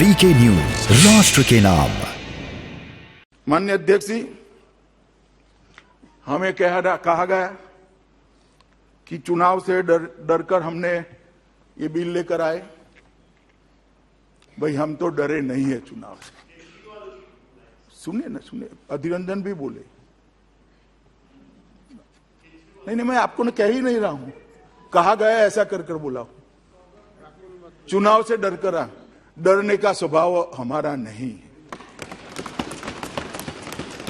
VK news, राष्ट्र के नाम। माननीय अध्यक्ष जी, हमें कहा गया कि चुनाव से डरकर हमने ये बिल लेकर आए। भाई, हम तो डरे नहीं है चुनाव से। सुनिए, अधीर रंजन भी बोले। नहीं, मैं आपको कह ही नहीं रहा हूं, कहा गया ऐसा कर बोला। चुनाव से डरने का स्वभाव हमारा नहीं है।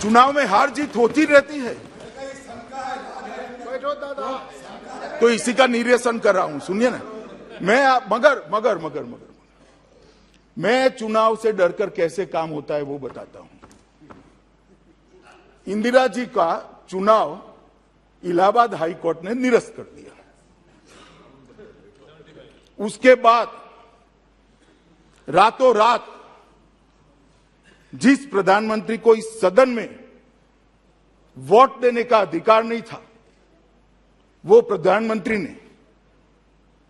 चुनाव में हार जीत होती रहती है, तो इसी का निरीक्षण कर रहा हूं। सुनिए ना, मगर मैं चुनाव से डरकर कैसे काम होता है वो बताता हूं। इंदिरा जी का चुनाव इलाहाबाद हाई कोर्ट ने निरस्त कर दिया। उसके बाद रातों रात जिस प्रधानमंत्री को इस सदन में वोट देने का अधिकार नहीं था, वो प्रधानमंत्री ने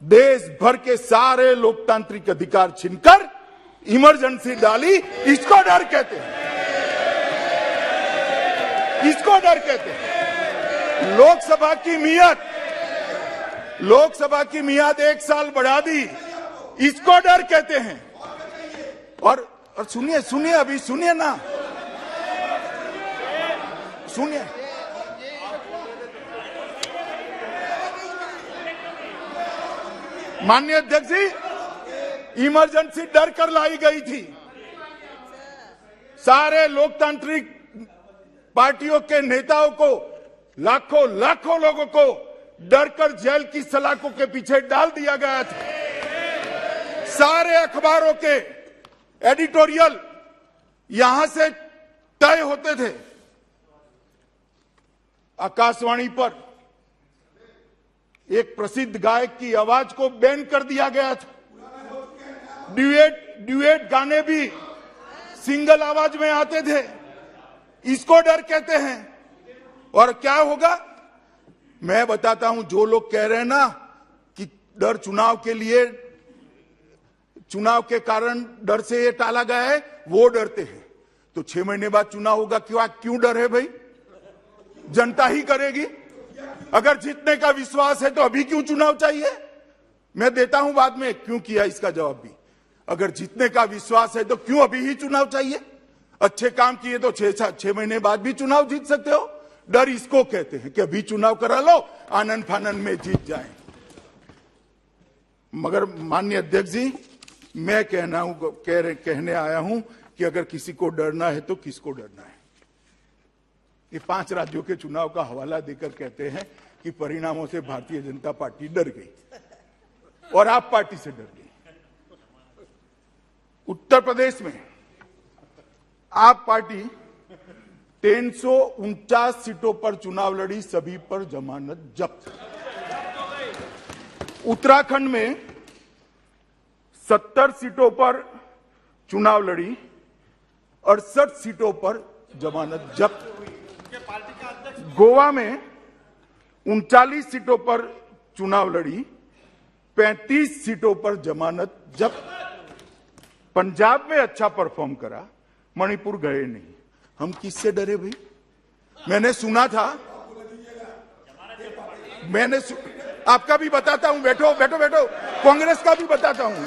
देश भर के सारे लोकतांत्रिक अधिकार छीनकर इमरजेंसी डाली। इसको डर कहते हैं, इसको डर कहते हैं। लोकसभा की मियाद 1 साल बढ़ा दी, इसको डर कहते हैं। और सुनिए, अभी सुनिए ना, सुनिए। माननीय अध्यक्ष जी, इमरजेंसी डर कर लाई गई थी। सारे लोकतांत्रिक पार्टियों के नेताओं को, लाखों लोगों को डरकर जेल की सलाखों के पीछे डाल दिया गया था। सारे अखबारों के एडिटोरियल यहां से तय होते थे। आकाशवाणी पर एक प्रसिद्ध गायक की आवाज को बैन कर दिया गया था। ड्यूएट गाने भी सिंगल आवाज में आते थे। इसको डर कहते हैं। और क्या होगा मैं बताता हूं। जो लोग कह रहे हैं ना कि डर चुनाव के कारण डर से ये टाला गया है, वो डरते हैं। तो 6 महीने बाद चुनाव होगा, क्यों डर है भाई? जनता ही करेगी। अगर जीतने का विश्वास है तो अभी क्यों चुनाव चाहिए? मैं देता हूं बाद में क्यों किया इसका जवाब भी। अगर जीतने का विश्वास है तो क्यों अभी ही चुनाव चाहिए? अच्छे काम किए तो 6 महीने बाद भी चुनाव जीत सकते हो। डर इसको कहते हैं कि अभी चुनाव करा लो, आनंद फानंद में जीत जाए। मगर माननीय अध्यक्ष जी, मैं कहने आया हूं कि अगर किसी को डरना है तो किसको डरना है? ये 5 राज्यों के चुनाव का हवाला देकर कहते हैं कि परिणामों से भारतीय जनता पार्टी डर गई और आप पार्टी से डर गई। उत्तर प्रदेश में आप पार्टी 349 सीटों पर चुनाव लड़ी, सभी पर जमानत जब्त। उत्तराखंड में 70 सीटों पर चुनाव लड़ी, 68 सीटों पर जमानत जब्त। गोवा में 39 सीटों पर चुनाव लड़ी, 35 सीटों पर जमानत जब्त। पंजाब में अच्छा परफॉर्म करा, मणिपुर गए नहीं। हम किससे डरे भाई? मैंने सुना था, आपका भी बताता हूं। बैठो, कांग्रेस का भी बताता हूं।